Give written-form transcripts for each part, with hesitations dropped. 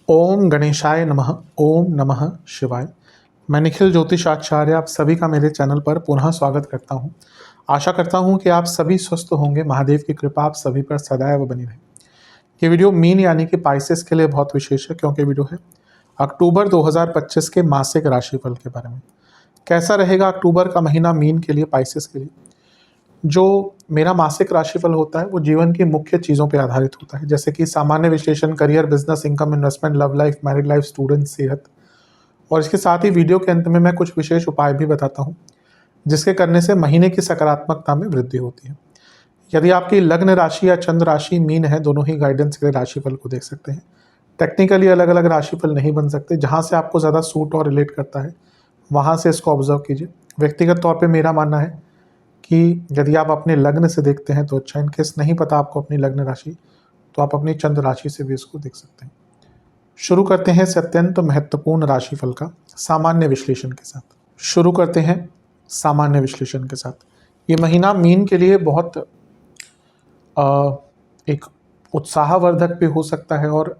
ओम गणेशाय नमः। ओम नमः शिवाय। मैं निखिल ज्योतिष आचार्य आप सभी का मेरे चैनल पर पुनः स्वागत करता हूं। आशा करता हूं कि आप सभी स्वस्थ होंगे। महादेव की कृपा आप सभी पर सदैव बनी रहे। ये वीडियो मीन यानी कि पाइसेस के लिए बहुत विशेष है, क्योंकि वीडियो है अक्टूबर 2025 के मासिक राशिफल के बारे में। कैसा रहेगा अक्टूबर का महीना मीन के लिए, पाइसेस के लिए। जो मेरा मासिक राशिफल होता है वो जीवन की मुख्य चीज़ों पर आधारित होता है, जैसे कि सामान्य विश्लेषण, career, business, income, investment, love life, married life, student, सेहत। और इसके साथ ही वीडियो के अंत में मैं कुछ विशेष उपाय भी बताता हूँ, जिसके करने से महीने की सकारात्मकता में वृद्धि होती है। यदि आपकी लग्न राशि या चंद्र राशि मीन है, दोनों ही गाइडेंस के लिए राशिफल को देख सकते हैं। टेक्निकली अलग अलग राशिफल नहीं बन सकते, जहाँ से आपको ज़्यादा सूट और रिलेट करता है वहाँ से इसको ऑब्जर्व कीजिए। व्यक्तिगत तौर पे मेरा मानना है कि यदि आप अपने लग्न से देखते हैं तो अच्छा, इनकेस नहीं पता आपको अपनी लग्न राशि, तो आप अपनी चंद्र राशि से भी इसको देख सकते हैं। शुरू करते हैं इस अत्यंत महत्वपूर्ण राशिफल का सामान्य विश्लेषण के साथ। शुरू करते हैं सामान्य विश्लेषण के साथ। ये महीना मीन के लिए बहुत एक उत्साहवर्धक भी हो सकता है और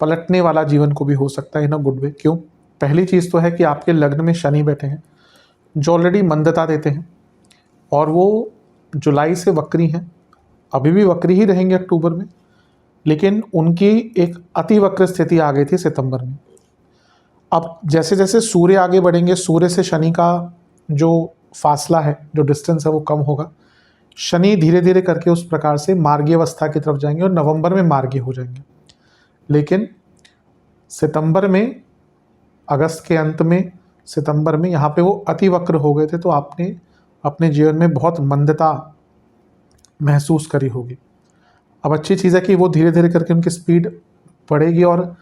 पलटने वाला जीवन को भी हो सकता है इन अ गुड वे। क्यों? पहली चीज़ तो है कि आपके लग्न में शनि बैठे हैं, जो ऑलरेडी मंदता देते हैं, और वो जुलाई से वक्री हैं। अभी भी वक्री ही रहेंगे अक्टूबर में, लेकिन उनकी एक अति वक्र स्थिति आ गई थी सितंबर में। अब जैसे जैसे सूर्य आगे बढ़ेंगे, सूर्य से शनि का जो फासला है, जो डिस्टेंस है, वो कम होगा। शनि धीरे धीरे करके उस प्रकार से मार्गीय अवस्था की तरफ जाएंगे और नवंबर में मार्गीय हो जाएंगे। लेकिन सितंबर में, अगस्त के अंत में, सितंबर में यहाँ पे वो अति वक्र हो गए थे, तो आपने अपने जीवन में बहुत मंदता महसूस करी होगी। अब अच्छी चीज़ है कि वो धीरे धीरे करके उनकी स्पीड बढ़ेगी, और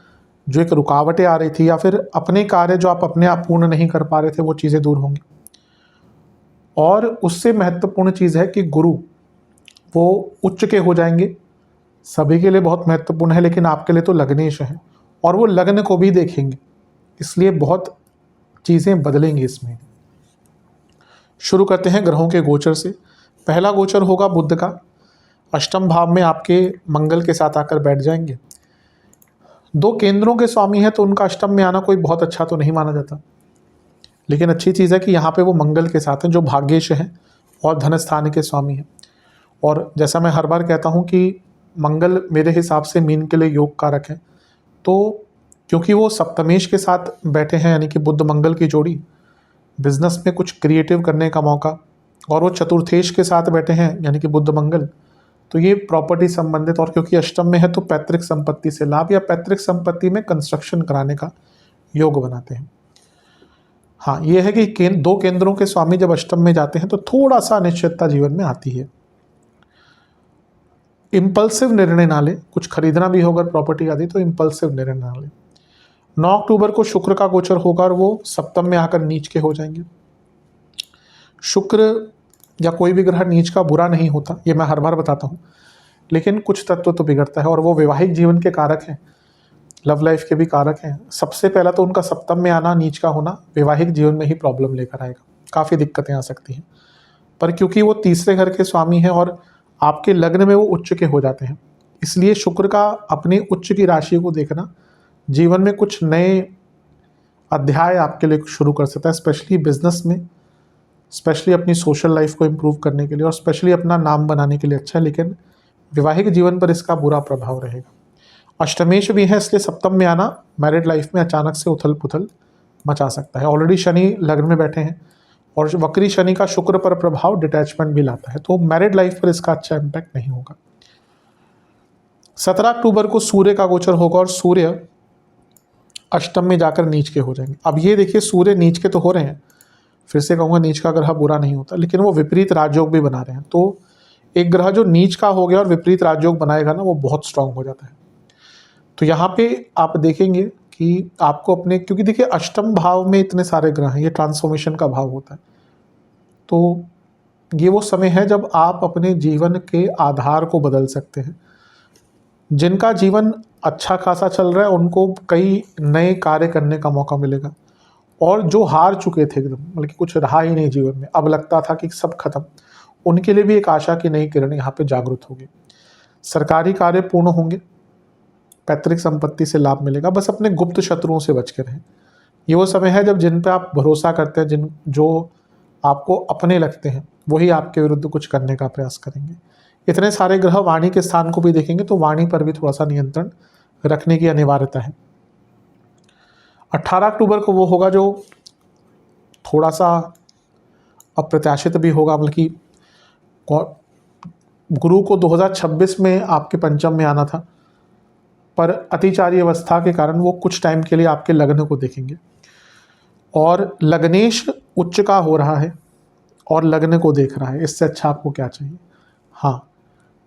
जो एक रुकावटें आ रही थी या फिर अपने कार्य जो आप अपने आप पूर्ण नहीं कर पा रहे थे, वो चीज़ें दूर होंगी। और उससे महत्वपूर्ण चीज़ है कि गुरु वो उच्च के हो जाएंगे। सभी के लिए बहुत महत्वपूर्ण है, लेकिन आपके लिए तो लग्नेश है, और वो लग्न को भी देखेंगे, इसलिए बहुत चीज़ें बदलेंगी इसमें। शुरू करते हैं ग्रहों के गोचर से। पहला गोचर होगा बुध का। अष्टम भाव में आपके मंगल के साथ आकर बैठ जाएंगे। दो केंद्रों के स्वामी हैं, तो उनका अष्टम में आना कोई बहुत अच्छा तो नहीं माना जाता, लेकिन अच्छी चीज़ है कि यहाँ पे वो मंगल के साथ हैं, जो भाग्येश हैं और धन स्थान के स्वामी हैं। और जैसा मैं हर बार कहता हूँ कि मंगल मेरे हिसाब से मीन के लिए योग कारक है, तो क्योंकि वो सप्तमेश के साथ बैठे हैं, यानी कि बुध मंगल की जोड़ी, बिजनेस में कुछ क्रिएटिव करने का मौका, और वो चतुर्थेश के साथ बैठे हैं, यानी कि बुध मंगल, तो ये प्रॉपर्टी संबंधित, और क्योंकि अष्टम में है तो पैतृक संपत्ति से लाभ या पैतृक संपत्ति में कंस्ट्रक्शन कराने का योग बनाते हैं। हाँ, ये है कि दो केंद्रों के स्वामी जब अष्टम में जाते हैं तो थोड़ा सा अनिश्चितता जीवन में आती है। इम्पल्सिव निर्णय ना ले, कुछ खरीदना भी होगा प्रॉपर्टी आदि, तो इम्पल्सिव निर्णय ना ले। 9 अक्टूबर को शुक्र का गोचर होगा और वो सप्तम में आकर नीच के हो जाएंगे। शुक्र या कोई भी ग्रह नीच का बुरा नहीं होता, ये मैं हर बार बताता हूँ, लेकिन कुछ तत्व तो बिगड़ता है, और वो वैवाहिक जीवन के कारक हैं, लव लाइफ के भी कारक हैं। सबसे पहला तो उनका सप्तम में आना, नीच का होना, वैवाहिक जीवन में ही प्रॉब्लम लेकर आएगा, काफ़ी दिक्कतें आ सकती हैं। पर क्योंकि वो तीसरे घर के स्वामी हैं और आपके लग्न में वो उच्च के हो जाते हैं, इसलिए शुक्र का अपने उच्च की राशि को देखना जीवन में कुछ नए अध्याय आपके लिए शुरू कर सकता है, स्पेशली बिजनेस में, स्पेशली अपनी सोशल लाइफ को इम्प्रूव करने के लिए, और स्पेशली अपना नाम बनाने के लिए अच्छा है। लेकिन वैवाहिक जीवन पर इसका बुरा प्रभाव रहेगा। अष्टमेश भी है, इसलिए सप्तम में आना मैरिड लाइफ में अचानक से उथल पुथल मचा सकता है। ऑलरेडी शनि लग्न में बैठे हैं, और वक्री शनि का शुक्र पर प्रभाव डिटैचमेंट भी लाता है, तो मैरिड लाइफ पर इसका अच्छा इम्पैक्ट नहीं होगा। 17 अक्टूबर को सूर्य का गोचर होगा, और सूर्य अष्टम में जाकर नीच के हो जाएंगे। अब ये देखिए, सूर्य नीच के तो हो रहे हैं, फिर से कहूँगा नीच का ग्रह बुरा नहीं होता, लेकिन वो विपरीत राजयोग भी बना रहे हैं। तो एक ग्रह जो नीच का हो गया और विपरीत राजयोग बनाएगा ना, वो बहुत स्ट्रांग हो जाता है। तो यहाँ पे आप देखेंगे कि आपको अपने, क्योंकि देखिए अष्टम भाव में इतने सारे ग्रह हैं, ये ट्रांसफॉर्मेशन का भाव होता है, तो ये वो समय है जब आप अपने जीवन के आधार को बदल सकते हैं। जिनका जीवन अच्छा खासा चल रहा है उनको कई नए कार्य करने का मौका मिलेगा, और जो हार चुके थे एकदम, मतलब कि कुछ रहा ही नहीं जीवन में, अब लगता था कि सब खत्म, उनके लिए भी एक आशा की नई किरण यहाँ पे जागृत होगी। सरकारी कार्य पूर्ण होंगे, पैतृक संपत्ति से लाभ मिलेगा। बस अपने गुप्त शत्रुओं से बच के रहें। ये वो समय है जब जिन पे आप भरोसा करते हैं, जो आपको अपने लगते हैं, वही आपके विरुद्ध कुछ करने का प्रयास करेंगे। इतने सारे ग्रह वाणी के स्थान को भी देखेंगे तो वाणी पर भी थोड़ा सा नियंत्रण रखने की अनिवार्यता है। 18 अक्टूबर को वो होगा जो थोड़ा सा अप्रत्याशित भी होगा, बल्कि गुरु को 2026 में आपके पंचम में आना था, पर अतिचारी अवस्था के कारण वो कुछ टाइम के लिए आपके लग्न को देखेंगे। और लग्नेश उच्च का हो रहा है और लग्न को देख रहा है, इससे अच्छा आपको क्या चाहिए। हाँ,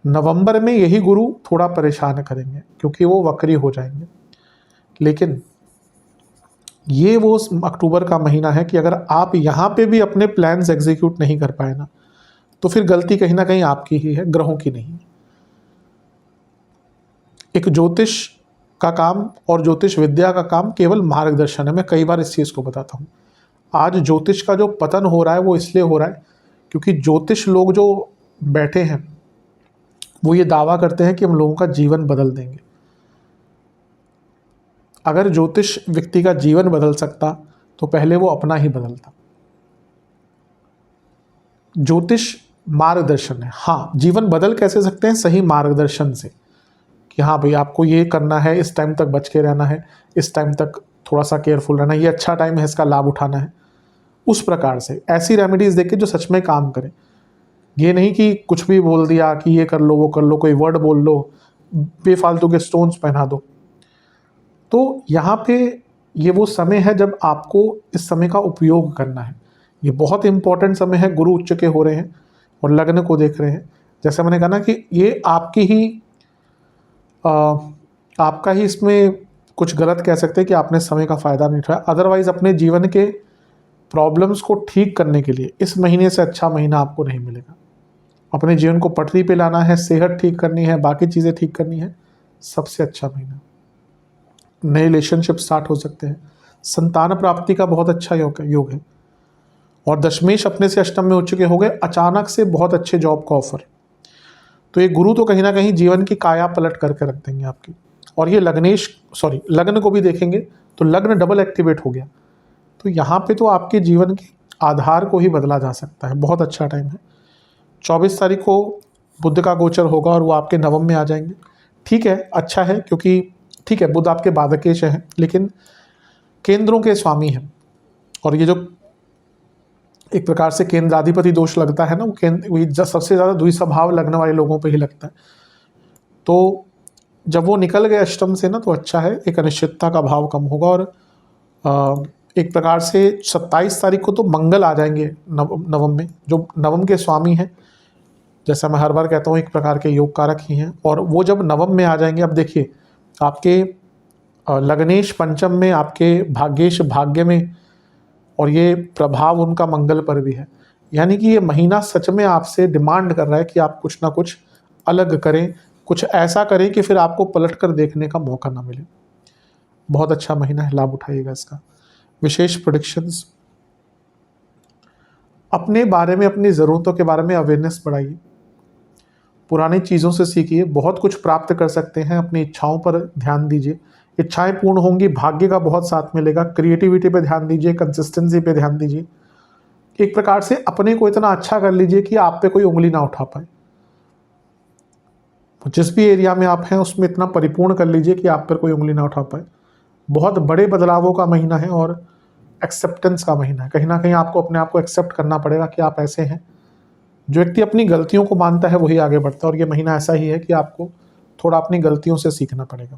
नवंबर में यही गुरु थोड़ा परेशान करेंगे क्योंकि वो वक्री हो जाएंगे, लेकिन ये वो अक्टूबर का महीना है कि अगर आप यहाँ पे भी अपने प्लान्स एग्जीक्यूट नहीं कर पाए ना, तो फिर गलती कहीं ना कहीं आपकी ही है, ग्रहों की नहीं। एक ज्योतिष का काम और ज्योतिष विद्या का काम केवल मार्गदर्शन है। मैं कई बार इस चीज़ को बताता हूँ। आज ज्योतिष का जो पतन हो रहा है वो इसलिए हो रहा है क्योंकि ज्योतिष लोग जो बैठे हैं वो ये दावा करते हैं कि हम लोगों का जीवन बदल देंगे। अगर ज्योतिष व्यक्ति का जीवन बदल सकता तो पहले वो अपना ही बदलता। ज्योतिष मार्गदर्शन है। हाँ, जीवन बदल कैसे सकते हैं? सही मार्गदर्शन से, कि हाँ भाई आपको ये करना है, इस टाइम तक बच के रहना है, इस टाइम तक थोड़ा सा केयरफुल रहना है, ये अच्छा टाइम है, इसका लाभ उठाना है। उस प्रकार से ऐसी रेमेडीज देके जो सच में काम करें। ये नहीं कि कुछ भी बोल दिया कि ये कर लो वो कर लो, कोई वर्ड बोल लो, बेफालतू के स्टोन्स पहना दो। तो यहाँ पे ये वो समय है जब आपको इस समय का उपयोग करना है। ये बहुत इंपॉर्टेंट समय है। गुरु उच्च के हो रहे हैं और लग्न को देख रहे हैं। जैसे मैंने कहा ना कि ये आपकी ही आपका ही इसमें कुछ गलत कह सकते हैं कि आपने समय का फ़ायदा नहीं उठाया। अदरवाइज़ अपने जीवन के प्रॉब्लम्स को ठीक करने के लिए इस महीने से अच्छा महीना आपको नहीं मिलेगा। अपने जीवन को पटरी पे लाना है, सेहत ठीक करनी है, बाकी चीज़ें ठीक करनी है, सबसे अच्छा महीना। नए रिलेशनशिप स्टार्ट हो सकते हैं। संतान प्राप्ति का बहुत अच्छा योग है। और दशमेश अपने से अष्टम में उच्च के हो गए, अचानक से बहुत अच्छे जॉब का ऑफर। तो ये गुरु तो कहीं ना कहीं जीवन की काया पलट करके रख देंगे आपकी। और ये लग्न को भी देखेंगे तो लग्न डबल एक्टिवेट हो गया। तो यहाँ पे तो आपके जीवन के आधार को ही बदला जा सकता है। बहुत अच्छा टाइम है। 24 तारीख को बुध का गोचर होगा और वो आपके नवम में आ जाएंगे। ठीक है, अच्छा है, क्योंकि ठीक है बुध आपके बाधकेश हैं, लेकिन केंद्रों के स्वामी हैं। और ये जो एक प्रकार से केंद्राधिपति दोष लगता है ना, वो सबसे ज़्यादा द्विस्वभाव लगने वाले लोगों पे ही लगता है। तो जब वो निकल गए अष्टम से ना, तो अच्छा है, एक अनिश्चितता का भाव कम होगा। और एक प्रकार से 27 तारीख को तो मंगल आ जाएंगे नवम में, जो नवम के स्वामी हैं। जैसा मैं हर बार कहता हूँ, एक प्रकार के योग कारक ही हैं। और वो जब नवम में आ जाएंगे, अब देखिए आपके लग्नेश पंचम में, आपके भाग्येश भाग्य में, और ये प्रभाव उनका मंगल पर भी है। यानी कि ये महीना सच में आपसे डिमांड कर रहा है कि आप कुछ ना कुछ अलग करें, कुछ ऐसा करें कि फिर आपको पलट कर देखने का मौका ना मिले। बहुत अच्छा महीना है, लाभ उठाइएगा इसका। विशेष प्रेडिक्शंस, अपने बारे में, अपनी ज़रूरतों के बारे में अवेयरनेस बढ़ाइए, पुरानी चीज़ों से सीखिए, बहुत कुछ प्राप्त कर सकते हैं। अपनी इच्छाओं पर ध्यान दीजिए, इच्छाएं पूर्ण होंगी, भाग्य का बहुत साथ मिलेगा। क्रिएटिविटी पे ध्यान दीजिए, कंसिस्टेंसी पे ध्यान दीजिए। एक प्रकार से अपने को इतना अच्छा कर लीजिए कि आप पे कोई उंगली ना उठा पाए। जिस भी एरिया में आप हैं उसमें इतना परिपूर्ण कर लीजिए कि आप पर कोई उंगली ना उठा पाए। बहुत बड़े बदलावों का महीना है और एक्सेप्टेंस का महीना है। कहीं ना कहीं आपको अपने आप को एक्सेप्ट करना पड़ेगा कि आप ऐसे हैं। जो व्यक्ति अपनी गलतियों को मानता है वही आगे बढ़ता है, और ये महीना ऐसा ही है कि आपको थोड़ा अपनी गलतियों से सीखना पड़ेगा।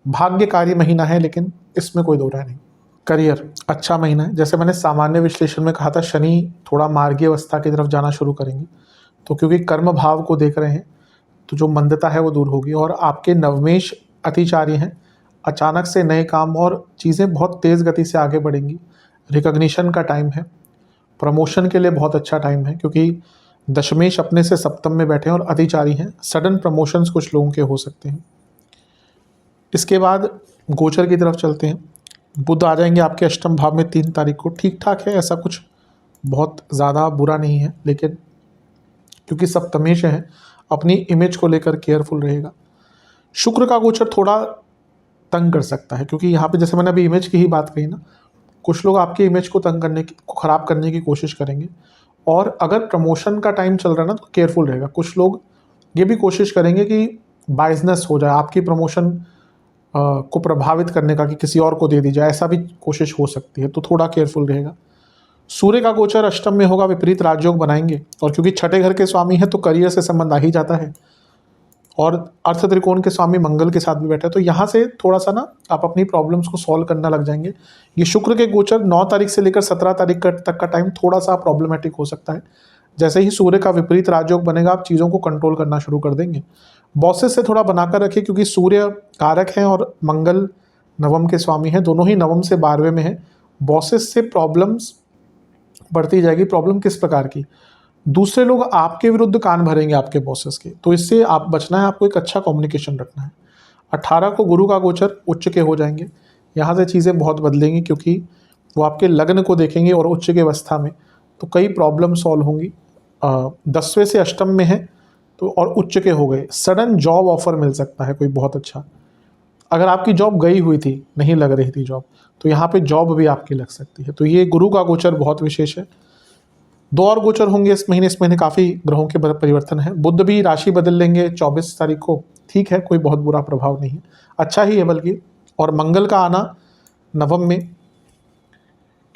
भाग्यकारी महीना है, लेकिन इसमें कोई दो राय नहीं। करियर अच्छा महीना है। जैसे मैंने सामान्य विश्लेषण में कहा था, शनि थोड़ा मार्गीय अवस्था की तरफ जाना शुरू करेंगे, तो क्योंकि कर्म भाव को देख रहे हैं तो जो मंदता है वो दूर होगी। और आपके नवमेश अतिचारी हैं, अचानक से नए काम और चीज़ें बहुत तेज़ गति से आगे बढ़ेंगी। रिकॉग्निशन का टाइम है, प्रमोशन के लिए बहुत अच्छा टाइम है, क्योंकि दशमेश अपने से सप्तम में बैठे हैं और अतिचारी हैं। सडन प्रमोशंस कुछ लोगों के हो सकते हैं। इसके बाद गोचर की तरफ चलते हैं। बुध आ जाएंगे आपके अष्टम भाव में 3 तारीख को। ठीक ठाक है, ऐसा कुछ बहुत ज़्यादा बुरा नहीं है, लेकिन क्योंकि सप्तमेश है, अपनी इमेज को लेकर केयरफुल रहेगा। शुक्र का गोचर थोड़ा तंग कर सकता है, क्योंकि यहाँ पे जैसे मैंने अभी इमेज की ही बात कही ना, कुछ लोग आपकी इमेज को तंग करने की, को ख़राब करने की कोशिश करेंगे। और अगर प्रमोशन का टाइम चल रहा है ना तो केयरफुल रहेगा। कुछ लोग ये भी कोशिश करेंगे कि बाइजनेस हो जाए, आपकी प्रमोशन को प्रभावित करने का, कि किसी और को दे दी जाए, ऐसा भी कोशिश हो सकती है, तो थोड़ा केयरफुल रहेगा। सूर्य का गोचर अष्टम में होगा, विपरीत राजयोग बनाएंगे, और क्योंकि छठे घर के स्वामी है तो करियर से संबंध आ ही जाता है, और अर्थ त्रिकोण के स्वामी मंगल के साथ भी बैठा है, तो यहाँ से थोड़ा सा ना आप अपनी प्रॉब्लम्स को सॉल्व करना लग जाएंगे। ये शुक्र के गोचर 9 तारीख से लेकर 17 तारीख तक का टाइम थोड़ा सा प्रॉब्लमेटिक हो सकता है। जैसे ही सूर्य का विपरीत राजयोग बनेगा, आप चीज़ों को कंट्रोल करना शुरू कर देंगे। बॉसेस से थोड़ा बनाकर रखिए, क्योंकि सूर्य कारक हैं और मंगल नवम के स्वामी हैं, दोनों ही नवम से 12वें में हैं। बॉसेस से प्रॉब्लम्स बढ़ती जाएगी। प्रॉब्लम किस प्रकार की? दूसरे लोग आपके विरुद्ध कान भरेंगे आपके बॉसेस के, तो इससे आप बचना है, आपको एक अच्छा कम्युनिकेशन रखना है। 18 को गुरु का गोचर उच्च के हो जाएंगे, यहाँ से चीज़ें बहुत बदलेंगी, क्योंकि वो आपके लग्न को देखेंगे और उच्च के अवस्था में, तो कई प्रॉब्लम सॉल्व होंगी। 10वें से अष्टम में है तो, और उच्च के हो गए, सडन जॉब ऑफर मिल सकता है कोई बहुत अच्छा। अगर आपकी जॉब गई हुई थी, नहीं लग रही थी जॉब, तो यहाँ पे जॉब भी आपकी लग सकती है। तो ये गुरु का गोचर बहुत विशेष है। 2 और गोचर होंगे इस महीने काफ़ी ग्रहों के परिवर्तन है। बुध भी राशि बदल लेंगे 24 तारीख को, ठीक है, कोई बहुत बुरा प्रभाव नहीं है, अच्छा ही है बल्कि। और मंगल का आना नवम में,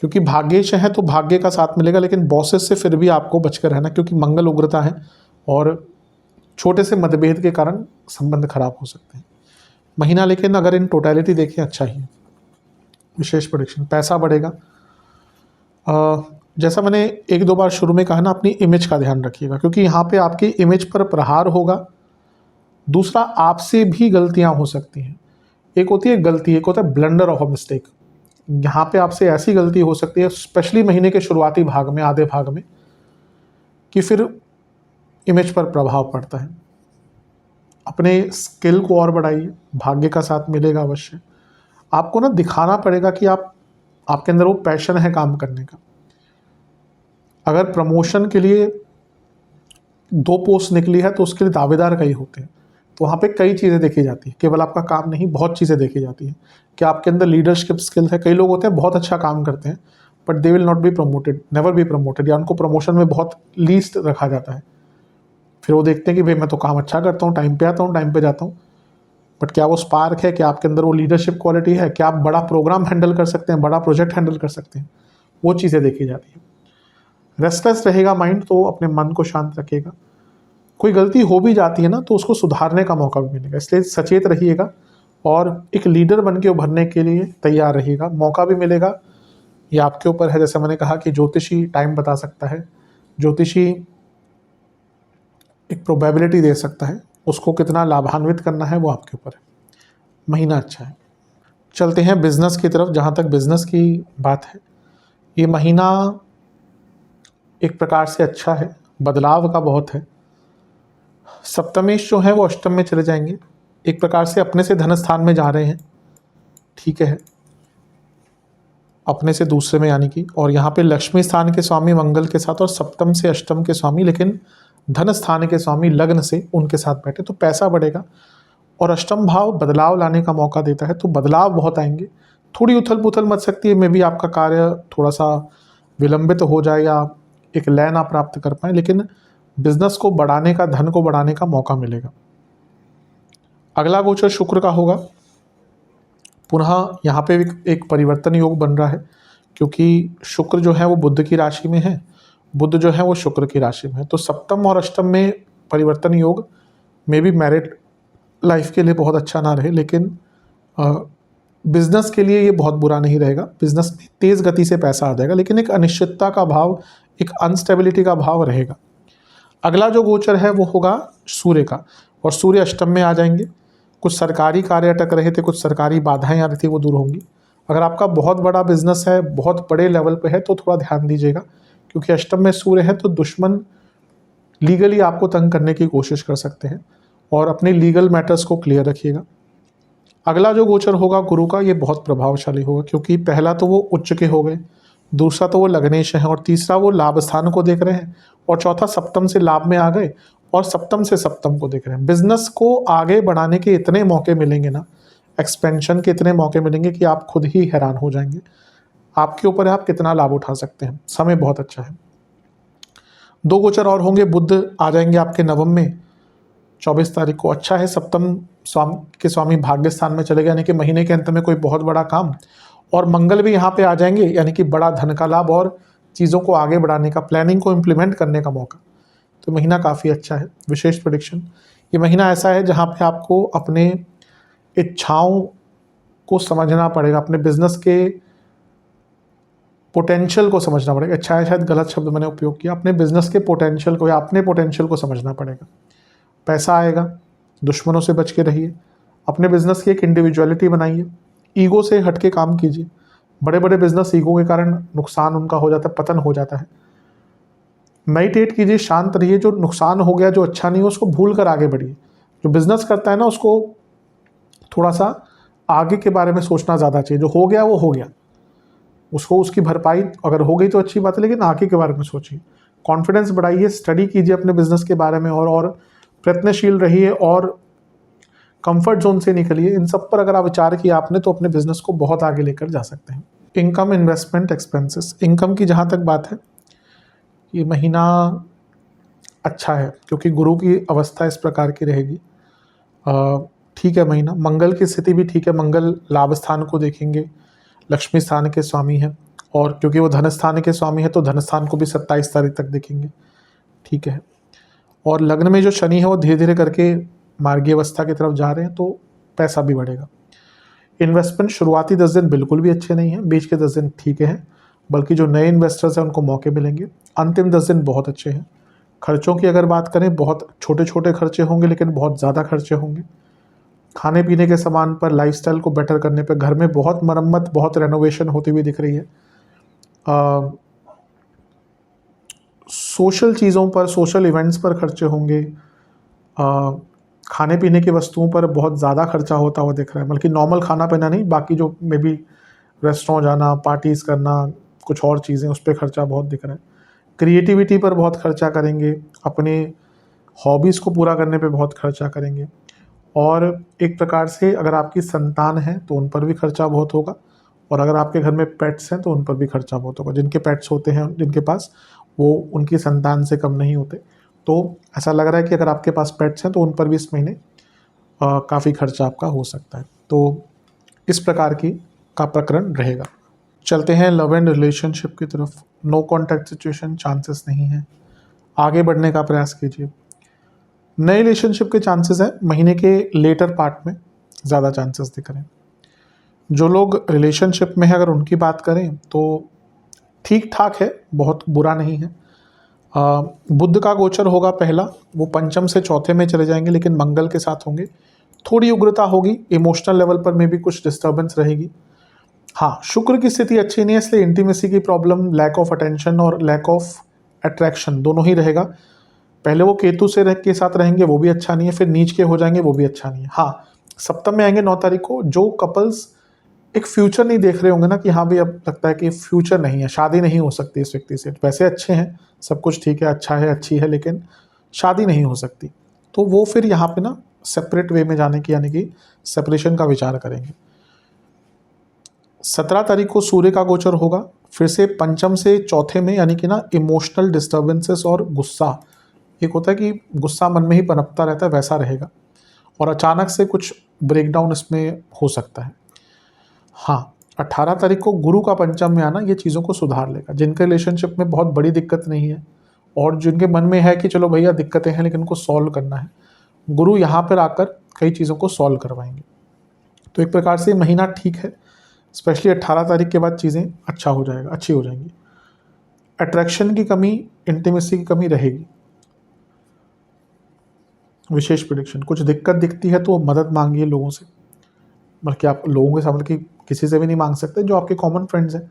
क्योंकि भाग्येश है तो भाग्य का साथ मिलेगा, लेकिन बॉसेस से फिर भी आपको बचकर रहना, क्योंकि मंगल उग्रता है और छोटे से मतभेद के कारण संबंध खराब हो सकते हैं महीना। लेकिन अगर इन टोटलिटी देखें, अच्छा ही है। विशेष प्रेडिक्शन, पैसा बढ़ेगा। जैसा मैंने 1-2 बार शुरू में कहा ना, अपनी इमेज का ध्यान रखिएगा, क्योंकि यहाँ पे आपकी इमेज पर प्रहार होगा। दूसरा, आपसे भी गलतियाँ हो सकती हैं। एक होती है गलती, एक होता है ब्लंडर ऑफ अ मिस्टेक। यहाँ पे आपसे ऐसी गलती हो सकती है, स्पेशली महीने के शुरुआती भाग में, आधे भाग में, कि फिर इमेज पर प्रभाव पड़ता है। अपने स्किल को और बढ़ाइए, भाग्य का साथ मिलेगा अवश्य। आपको ना दिखाना पड़ेगा कि आपके अंदर वो पैशन है काम करने का। अगर प्रमोशन के लिए 2 पोस्ट निकली है तो उसके लिए दावेदार कई होते हैं, तो वहाँ पे कई चीज़ें देखी जाती हैं, केवल आपका काम नहीं, बहुत चीज़ें देखी जाती हैं कि आपके अंदर लीडरशिप स्किल्स है। कई लोग होते हैं बहुत अच्छा काम करते हैं, but they will not be promoted, never be promoted, या उनको प्रमोशन में बहुत लीस्ट रखा जाता है। फिर वो देखते हैं कि भाई मैं तो काम अच्छा करता हूँ, टाइम पे आता हूँ, टाइम पे जाता हूँ, बट क्या वो स्पार्क है, क्या आपके अंदर वो लीडरशिप क्वालिटी है, क्या आप बड़ा प्रोग्राम हैंडल कर सकते हैं, बड़ा प्रोजेक्ट हैंडल कर सकते हैं, वो चीज़ें देखी जाती हैं। रेस्टलेस रहेगा माइंड, तो अपने मन को शांत रखिएगा। कोई गलती हो भी जाती है ना, तो उसको सुधारने का मौका भी मिलेगा, इसलिए सचेत रहिएगा और एक लीडर बन के उभरने के लिए तैयार रहिएगा। मौका भी मिलेगा, ये आपके ऊपर है। जैसे मैंने कहा कि ज्योतिषी टाइम बता सकता है, ज्योतिषी एक प्रोबेबिलिटी दे सकता है, उसको कितना लाभान्वित करना है वो आपके ऊपर है। महीना अच्छा है। चलते हैं बिजनेस की तरफ। जहाँ तक बिजनेस की बात है, ये महीना एक प्रकार से अच्छा है, बदलाव का बहुत है। सप्तमेश जो है वो अष्टम में चले जाएंगे, एक प्रकार से अपने से धन स्थान में जा रहे हैं, ठीक है, अपने से दूसरे में यानी कि। और यहाँ पे लक्ष्मी स्थान के स्वामी मंगल के साथ और सप्तम से अष्टम के स्वामी, लेकिन धन स्थान के स्वामी लग्न से उनके साथ बैठे, तो पैसा बढ़ेगा। और अष्टम भाव बदलाव लाने का मौका देता है, तो बदलाव बहुत आएंगे। थोड़ी उथल पुथल मच सकती है, मे भी आपका कार्य थोड़ा सा विलंबित हो जाए या एक लय ना प्राप्त कर पाए, लेकिन बिजनेस को बढ़ाने का, धन को बढ़ाने का मौका मिलेगा। अगला गोचर शुक्र का होगा। पुनः यहाँ पे एक परिवर्तन योग बन रहा है, क्योंकि शुक्र जो है वो बुध की राशि में है, बुध जो है वो शुक्र की राशि में है, तो सप्तम और अष्टम में परिवर्तन योग में भी मैरिड लाइफ के लिए बहुत अच्छा ना रहे, लेकिन बिजनेस के लिए ये बहुत बुरा नहीं रहेगा। बिजनेस में तेज़ गति से पैसा आ जाएगा, लेकिन एक अनिश्चितता का भाव, एक अनस्टेबिलिटी का भाव रहेगा। अगला जो गोचर है वो होगा सूर्य का, और सूर्य अष्टम में आ जाएंगे। कुछ सरकारी कार्य अटक रहे थे, कुछ सरकारी बाधाएं आ रही थी, वो दूर होंगी। अगर आपका बहुत बड़ा बिजनेस है, बहुत बड़े लेवल पे है, तो थोड़ा ध्यान दीजिएगा, क्योंकि अष्टम में सूर्य है, तो दुश्मन लीगली आपको तंग करने की कोशिश कर सकते हैं, और अपने लीगल मैटर्स को क्लियर रखिएगा। अगला जो गोचर होगा गुरु का, ये बहुत प्रभावशाली होगा, क्योंकि पहला तो वो उच्च के हो गए, दूसरा तो वो लग्नेश है, और तीसरा वो लाभ स्थान को देख रहे हैं, और चौथा सप्तम से लाभ में आ गए, और सप्तम से सप्तम को देख रहे हैं। बिजनेस को आगे बढ़ाने के इतने मौके मिलेंगे ना, एक्सपेंशन के इतने मौके मिलेंगे कि आप खुद ही हैरान हो जाएंगे। आपके ऊपर है आप कितना लाभ उठा सकते हैं। समय बहुत अच्छा है। 2 गोचर और होंगे, बुध आ जाएंगे आपके नवम में 24 तारीख को। अच्छा है, सप्तम स्वामी भाग्य स्थान में चले गए, यानी कि महीने के अंत में कोई बहुत बड़ा काम, और मंगल भी यहाँ पे आ जाएंगे, यानी कि बड़ा धन का लाभ और चीज़ों को आगे बढ़ाने का, प्लानिंग को इम्प्लीमेंट करने का मौका। तो महीना काफ़ी अच्छा है। विशेष प्रेडिक्शन, ये महीना ऐसा है जहाँ पे आपको अपने इच्छाओं को समझना पड़ेगा, अपने बिजनेस के पोटेंशियल को समझना पड़ेगा। अच्छा है, शायद गलत शब्द मैंने उपयोग किया, अपने बिजनेस के पोटेंशियल को या अपने पोटेंशियल को समझना पड़ेगा। पैसा आएगा, दुश्मनों से बच के रहिए, अपने बिजनेस की एक इंडिविजुअलिटी बनाइए, ईगो से हट के काम कीजिए। बड़े बड़े बिजनेस ईगो के कारण नुकसान उनका हो जाता है, पतन हो जाता है। मेडिटेट कीजिए, शांत रहिए, जो नुकसान हो गया, जो अच्छा नहीं हो, उसको भूल कर आगे बढ़िए। जो बिजनेस करता है ना, उसको थोड़ा सा आगे के बारे में सोचना ज़्यादा चाहिए। जो हो गया वो हो गया, उसको उसकी भरपाई अगर हो गई तो अच्छी बात है, लेकिन आगे के बारे में सोचिए। कॉन्फिडेंस बढ़ाइए, स्टडी कीजिए अपने बिजनेस के बारे में, और प्रयत्नशील रहिए, और कंफर्ट जोन से निकलिए। इन सब पर अगर आप विचार किया आपने तो अपने बिजनेस को बहुत आगे लेकर जा सकते हैं। Income, investment, expenses. इनकम की जहाँ तक बात है, ये महीना अच्छा है क्योंकि गुरु की अवस्था इस प्रकार की रहेगी। ठीक है महीना। मंगल की स्थिति भी ठीक है, मंगल लाभ स्थान को देखेंगे, लक्ष्मी स्थान के स्वामी हैं, और क्योंकि वो धन स्थान के स्वामी है तो धन स्थान को भी 27 तारीख तक देखेंगे। ठीक है। और लग्न में जो शनि है वो धीरे धीरे करके मार्गीय अवस्था की तरफ जा रहे हैं, तो पैसा भी बढ़ेगा। इन्वेस्टमेंट शुरुआती 10 दिन बिल्कुल भी अच्छे नहीं हैं, बीच के 10 दिन ठीक है, बल्कि जो नए इन्वेस्टर्स हैं उनको मौके मिलेंगे। अंतिम 10 दिन बहुत अच्छे हैं। खर्चों की अगर बात करें, बहुत छोटे छोटे खर्चे होंगे लेकिन बहुत ज़्यादा खर्चे होंगे। खाने पीने के सामान पर, लाइफस्टाइल को बेटर करने पर, घर में बहुत मरम्मत, बहुत रेनोवेशन होती हुई दिख रही है। सोशल चीज़ों पर, सोशल इवेंट्स पर खर्चे होंगे। खाने पीने की वस्तुओं पर बहुत ज़्यादा खर्चा होता हुआ दिख रहा है, बल्कि नॉर्मल खाना पीना नहीं, बाकी जो मे बी रेस्टोरेंट जाना, पार्टीज़ करना, कुछ और चीज़ें, उस पर खर्चा बहुत दिख रहा है। क्रिएटिविटी पर बहुत खर्चा करेंगे, अपने हॉबीज़ को पूरा करने पे बहुत खर्चा करेंगे, और एक प्रकार से अगर आपकी संतान है तो उन पर भी खर्चा बहुत होगा, और अगर आपके घर में पेट्स हैं तो उन पर भी खर्चा बहुत होगा। जिनके पेट्स होते हैं, जिनके पास, वो उनकी संतान से कम नहीं होते। तो ऐसा लग रहा है कि अगर आपके पास पेट्स हैं तो उन पर भी इस महीने काफ़ी खर्चा आपका हो सकता है। तो इस प्रकार की का प्रकरण रहेगा। चलते हैं लव एंड रिलेशनशिप की तरफ। नो कॉन्टैक्ट सिचुएशन, चांसेस नहीं है। आगे बढ़ने का प्रयास कीजिए। नए रिलेशनशिप के चांसेस हैं, महीने के लेटर पार्ट में ज़्यादा चांसेस दिख रहे हैं। जो लोग रिलेशनशिप में हैं अगर उनकी बात करें तो ठीक ठाक है, बहुत बुरा नहीं है। बुध का गोचर होगा पहला, वो पंचम से चौथे में चले जाएंगे, लेकिन मंगल के साथ होंगे। थोड़ी उग्रता होगी, इमोशनल लेवल पर में भी कुछ डिस्टर्बेंस रहेगी। हाँ, शुक्र की स्थिति अच्छी नहीं है, इसलिए इंटीमेसी की प्रॉब्लम, लैक ऑफ अटेंशन और लैक ऑफ अट्रैक्शन दोनों ही रहेगा। पहले वो केतु से के साथ रहेंगे, वो भी अच्छा नहीं है, फिर नीच के हो जाएंगे, वो भी अच्छा नहीं है। हाँ, सप्तम में आएंगे 9 तारीख को। जो कपल्स एक फ्यूचर नहीं देख रहे होंगे ना, कि हाँ भाई अब लगता है कि फ्यूचर नहीं है, शादी नहीं हो सकती इस व्यक्ति से, वैसे अच्छे हैं, सब कुछ ठीक है, अच्छा है, अच्छी है, लेकिन शादी नहीं हो सकती, तो वो फिर यहाँ पे ना सेपरेट वे में जाने की, यानी कि सेपरेशन का विचार करेंगे। 17 तारीख को सूर्य का गोचर होगा, फिर से पंचम से चौथे में, यानी कि ना इमोशनल डिस्टर्बेंसेस और गुस्सा, एक होता है कि गुस्सा मन में ही पनपता रहता है, वैसा रहेगा, और अचानक से कुछ ब्रेकडाउन इसमें हो सकता है। हाँ, 18 तारीख को गुरु का पंचम में आना ये चीज़ों को सुधार लेगा। जिनके रिलेशनशिप में बहुत बड़ी दिक्कत नहीं है, और जिनके मन में है कि चलो भैया दिक्कतें हैं लेकिन उनको सॉल्व करना है, गुरु यहाँ पर आकर कई चीज़ों को सॉल्व करवाएंगे। तो एक प्रकार से महीना ठीक है, स्पेशली 18 तारीख के बाद चीज़ें अच्छा हो जाएगा, अच्छी हो जाएंगी। अट्रैक्शन की कमी, इंटीमेसी की कमी रहेगी। विशेष प्रेडिक्शन, कुछ दिक्कत दिखती है तो मदद मांगिए लोगों से, बल्कि आप लोगों के सामने कि किसी से भी नहीं मांग सकते, जो आपके कॉमन फ्रेंड्स हैं।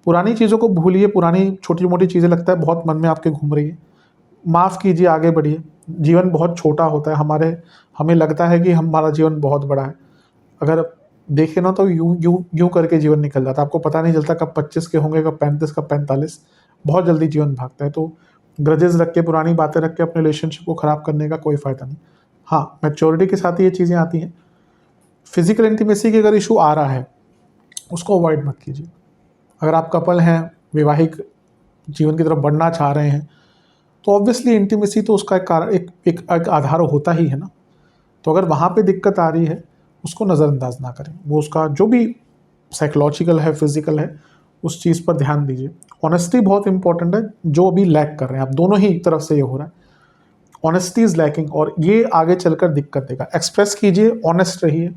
पुरानी चीज़ों को भूलिए, पुरानी छोटी मोटी चीज़ें लगता है बहुत मन में आपके घूम रही है, माफ़ कीजिए, आगे बढ़िए। जीवन बहुत छोटा होता है, हमें लगता है कि हमारा जीवन बहुत बड़ा है, अगर देखें ना तो यूं यूं यूं करके जीवन निकल जाता है, आपको पता नहीं चलता कब 25 के होंगे, कब 35, कब 45, बहुत जल्दी जीवन भागता है। तो ग्रजेस रख के, पुरानी बातें रख के अपने रिलेशनशिप को ख़राब करने का कोई फ़ायदा नहीं। हाँ, मैच्योरिटी के साथ ही ये चीज़ें आती हैं। फिजिकल इंटीमेसी की अगर इशू आ रहा है, उसको अवॉइड मत कीजिए। अगर आप कपल हैं, वैवाहिक जीवन की तरफ बढ़ना चाह रहे हैं, तो ऑब्वियसली इंटीमेसी तो उसका एक आधार होता ही है ना। तो अगर वहाँ पे दिक्कत आ रही है, उसको नज़रअंदाज ना करें। वो उसका जो भी साइकोलॉजिकल है, फिजिकल है, उस चीज़ पर ध्यान दीजिए। ऑनेस्टी बहुत इंपॉर्टेंट है, जो अभी लैक कर रहे हैं आप दोनों ही तरफ से ये हो रहा है। ऑनेस्टी इज लैकिंग और ये आगे चलकर दिक्कत देगा। एक्सप्रेस कीजिए, ऑनेस्ट रहिए,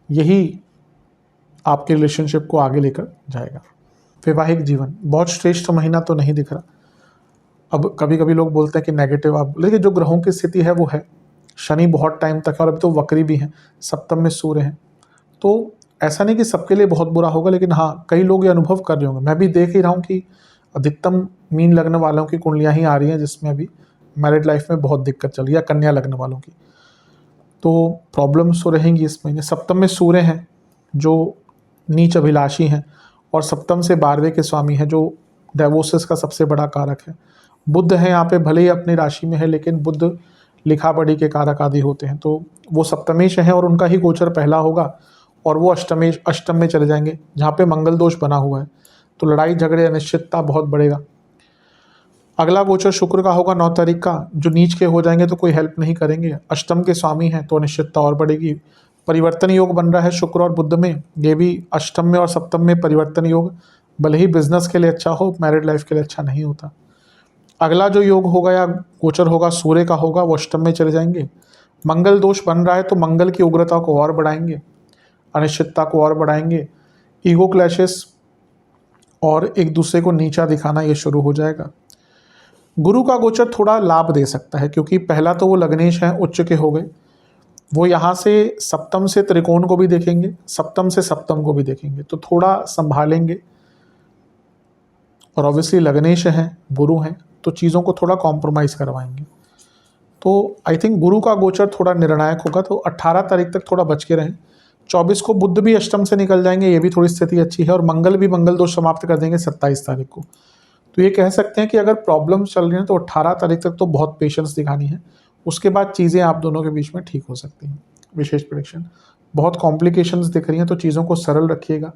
यही आपके रिलेशनशिप को आगे लेकर जाएगा। वैवाहिक जीवन बहुत श्रेष्ठ महीना तो नहीं दिख रहा। अब कभी कभी लोग बोलते हैं कि नेगेटिव, आप लेकिन जो ग्रहों की स्थिति है वो है, शनि बहुत टाइम तक है और अभी तो वक्री भी हैं, सप्तम में सूर्य हैं। तो ऐसा नहीं कि सबके लिए बहुत बुरा होगा, लेकिन हाँ, कई लोग ये अनुभव कर रहे होंगे। मैं भी देख ही रहा हूँ कि अधिकतम मीन लग्न वालों की कुंडलियाँ ही आ रही हैं जिसमें अभी मैरिड लाइफ में बहुत दिक्कत चल रही है, कन्या लग्न वालों की। तो प्रॉब्लम्स तो रहेंगी इस महीने। सप्तम में सूर्य हैं जो नीच अभिलाषी हैं, और सप्तम से 12वें के स्वामी हैं जो डाइवोर्सेस का सबसे बड़ा कारक है। बुध है यहाँ पे, भले ही अपनी राशि में है, लेकिन बुध लिखा पढ़ी के कारक आदि होते हैं, तो वो सप्तमेश हैं और उनका ही गोचर पहला होगा और वो अष्टम में चले जाएंगे जहाँ पे मंगल दोष बना हुआ है। तो लड़ाई झगड़े, अनिश्चितता बहुत बढ़ेगा। अगला गोचर शुक्र का होगा 9 तारीख का, जो नीच के हो जाएंगे तो कोई हेल्प नहीं करेंगे। अष्टम के स्वामी हैं तो अनिश्चितता और बढ़ेगी। परिवर्तन योग बन रहा है शुक्र और बुध में, ये भी अष्टम में और सप्तम में परिवर्तन योग, भले ही बिजनेस के लिए अच्छा हो, मैरिड लाइफ के लिए अच्छा नहीं होता। अगला जो योग होगा या गोचर होगा सूर्य का होगा, वो अष्टम में चले जाएंगे। मंगल दोष बन रहा है तो मंगल की उग्रता को और बढ़ाएंगे, अनिश्चितता को और बढ़ाएंगे। ईगो क्लैशेस और एक दूसरे को नीचा दिखाना ये शुरू हो जाएगा। गुरु का गोचर थोड़ा लाभ दे सकता है, क्योंकि पहला तो वो लग्नेश हैं, उच्च के हो गए, वो यहाँ से सप्तम से त्रिकोण को भी देखेंगे, सप्तम से सप्तम को भी देखेंगे, तो थोड़ा संभालेंगे। और ऑब्वियसली लग्नेश हैं, गुरु हैं, तो चीज़ों को थोड़ा कॉम्प्रोमाइज़ करवाएंगे। तो आई थिंक गुरु का गोचर थोड़ा निर्णायक होगा, तो 18 तारीख तक थोड़ा बच के रहें। 24 को बुध भी अष्टम से निकल जाएंगे, ये भी थोड़ी स्थिति अच्छी है, और मंगल भी मंगल दोष समाप्त कर देंगे 27 तारीख को। तो ये कह सकते हैं कि अगर प्रॉब्लम्स चल रही हैं तो 18 तारीख तक तो बहुत पेशेंस दिखानी है, उसके बाद चीज़ें आप दोनों के बीच में ठीक हो सकती हैं। विशेष प्रेडिक्शन, बहुत कॉम्प्लिकेशंस दिख रही हैं तो चीज़ों को सरल रखिएगा,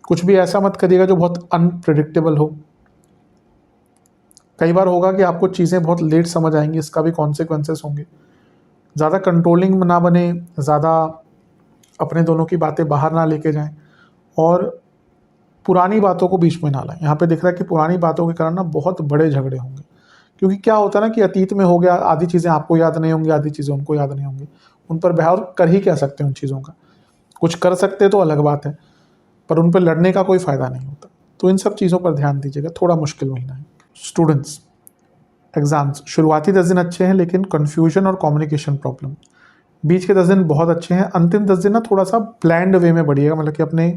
कुछ भी ऐसा मत करिएगा जो बहुत अनप्रिडिक्टेबल हो। कई बार होगा कि आपको चीज़ें बहुत लेट समझ आएंगी, इसका भी कॉन्सिक्वेंसेस होंगे। ज़्यादा कंट्रोलिंग ना बने, ज़्यादा अपने दोनों की बातें बाहर ना लेके जाएं, और पुरानी बातों को बीच में ना लाएं। यहाँ पे दिख रहा है कि पुरानी बातों के कारण ना बहुत बड़े झगड़े होंगे, क्योंकि क्या होता है ना कि अतीत में हो गया, आधी चीज़ें आपको याद नहीं होंगी, आधी चीज़ें उनको याद नहीं होंगी, उन पर बहस कर ही क्या सकते हैं। उन चीज़ों का कुछ कर सकते तो अलग बात है, पर उन पर लड़ने का कोई फ़ायदा नहीं होता। तो इन सब चीज़ों पर ध्यान दीजिएगा, थोड़ा मुश्किल महीना है। स्टूडेंट्स, एग्ज़ाम्स शुरुआती 10 दिन अच्छे हैं, लेकिन कन्फ्यूजन और कम्युनिकेशन प्रॉब्लम। बीच के 10 दिन बहुत अच्छे हैं, अंतिम 10 दिन ना थोड़ा सा प्लान्ड वे में बढ़िएगा, मतलब कि अपने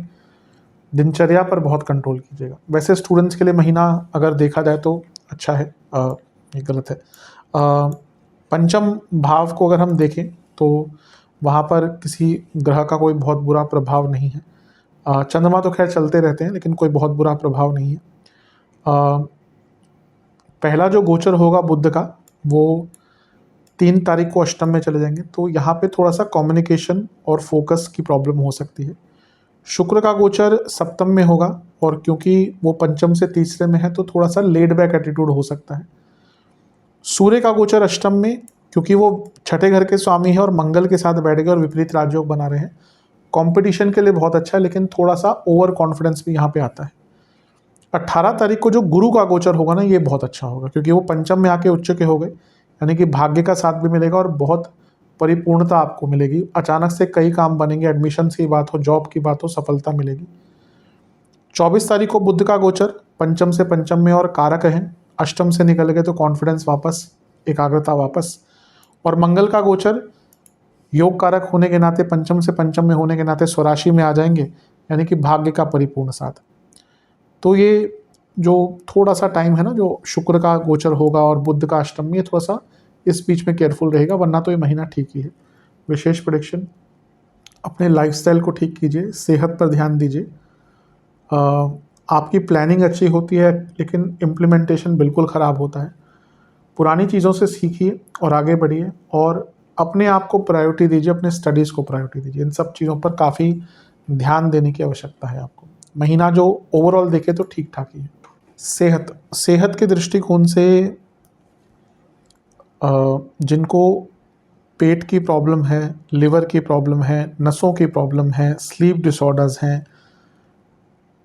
दिनचर्या पर बहुत कंट्रोल कीजिएगा। वैसे स्टूडेंट्स के लिए महीना अगर देखा जाए तो अच्छा है, ये गलत है। पंचम भाव को अगर हम देखें तो वहाँ पर किसी ग्रह का कोई बहुत बुरा प्रभाव नहीं है। चंद्रमा तो खैर चलते रहते हैं, लेकिन कोई बहुत बुरा प्रभाव नहीं है। पहला जो गोचर होगा बुध का, वो 3 तारीख को अष्टम में चले जाएंगे, तो यहाँ पे थोड़ा सा कम्युनिकेशन और फोकस की प्रॉब्लम हो सकती है। शुक्र का गोचर सप्तम में होगा, और क्योंकि वो पंचम से तीसरे में है तो थोड़ा सा लेड बैक एटीट्यूड हो सकता है। सूर्य का गोचर अष्टम में, क्योंकि वो छठे घर के स्वामी है और मंगल के साथ बैठ गए और विपरीत राजयोग बना रहे हैं, कंपटीशन के लिए बहुत अच्छा है, लेकिन थोड़ा सा ओवर कॉन्फिडेंस भी यहाँ पे आता है। 18 तारीख को जो गुरु का गोचर होगा ना, ये बहुत अच्छा होगा, क्योंकि वो पंचम में आके उच्च के हो गए, यानी कि भाग्य का साथ भी मिलेगा और बहुत परिपूर्णता आपको मिलेगी। अचानक से कई काम बनेंगे, एडमिशन की बात हो, जॉब की बात हो, सफलता मिलेगी। 24 तारीख को बुध का गोचर पंचम से पंचम में और कारक है, अष्टम से निकल गए तो कॉन्फिडेंस वापस, एकाग्रता वापस। और मंगल का गोचर योग कारक होने के नाते, पंचम से पंचम में होने के नाते स्वराशि में आ जाएंगे, यानी कि भाग्य का परिपूर्ण साथ। तो ये जो थोड़ा सा टाइम है ना, जो शुक्र का गोचर होगा और बुध का अष्टम में, थोड़ा सा इस बीच में केयरफुल रहेगा, वरना तो ये महीना ठीक ही है। विशेष प्रेडिक्शन, अपने लाइफस्टाइल को ठीक कीजिए, सेहत पर ध्यान दीजिए, आपकी प्लानिंग अच्छी होती है लेकिन इम्प्लीमेंटेशन बिल्कुल ख़राब होता है। पुरानी चीज़ों से सीखिए और आगे बढ़िए और अपने आप को प्रायोरिटी दीजिए, अपने स्टडीज़ को प्रायोरिटी दीजिए। इन सब चीज़ों पर काफ़ी ध्यान देने की आवश्यकता है आपको। महीना जो ओवरऑल देखें तो ठीक-ठाक ही है। सेहत के दृष्टिकोण से जिनको पेट की प्रॉब्लम है, लिवर की प्रॉब्लम है, नसों की प्रॉब्लम है, स्लीप डिसऑर्डर्स हैं,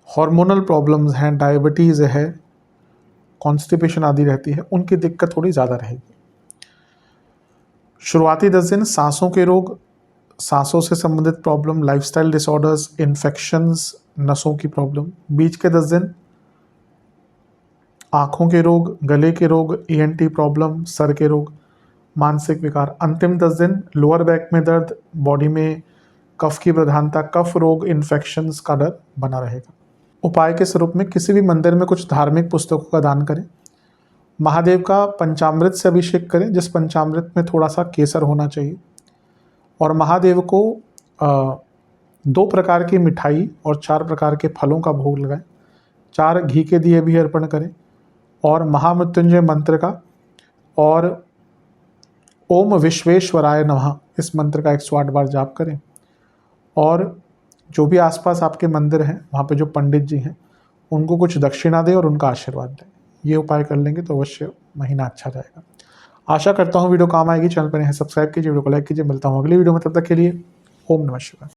हार्मोनल प्रॉब्लम्स हैं, डायबिटीज़ है, कॉन्स्टिपेशन आदि रहती है, उनकी दिक्कत थोड़ी ज़्यादा रहेगी। शुरुआती 10 दिन सांसों के रोग, सांसों से संबंधित प्रॉब्लम, लाइफस्टाइल डिसऑर्डर्स, इन्फेक्शंस, नसों की प्रॉब्लम। बीच के 10 दिन आँखों के रोग, गले के रोग, ईएनटी प्रॉब्लम, सर के रोग, मानसिक विकार। अंतिम 10 दिन लोअर बैक में दर्द, बॉडी में कफ की प्रधानता, कफ रोग, इन्फेक्शंस का डर बना रहेगा। उपाय के स्वरूप में किसी भी मंदिर में कुछ धार्मिक पुस्तकों का दान करें। महादेव का पंचामृत से अभिषेक करें, जिस पंचामृत में थोड़ा सा केसर होना चाहिए। और महादेव को 2 प्रकार की मिठाई और 4 प्रकार के फलों का भोग लगाएं। 4 घी के दिए भी अर्पण करें और महामृत्युंजय मंत्र का और ओम विश्वेश्वराय नमः इस मंत्र का 108 बार जाप करें। और जो भी आसपास आपके मंदिर हैं, वहाँ पे जो पंडित जी हैं, उनको कुछ दक्षिणा दें और उनका आशीर्वाद लें। ये उपाय कर लेंगे तो अवश्य महीना अच्छा जाएगा। आशा करता हूँ वीडियो काम आएगी। चैनल पर नए हैं सब्सक्राइब कीजिए, वीडियो को लाइक कीजिए। मिलता हूँ अगली वीडियो में, तब तक के लिए ओम नमः शिवाय।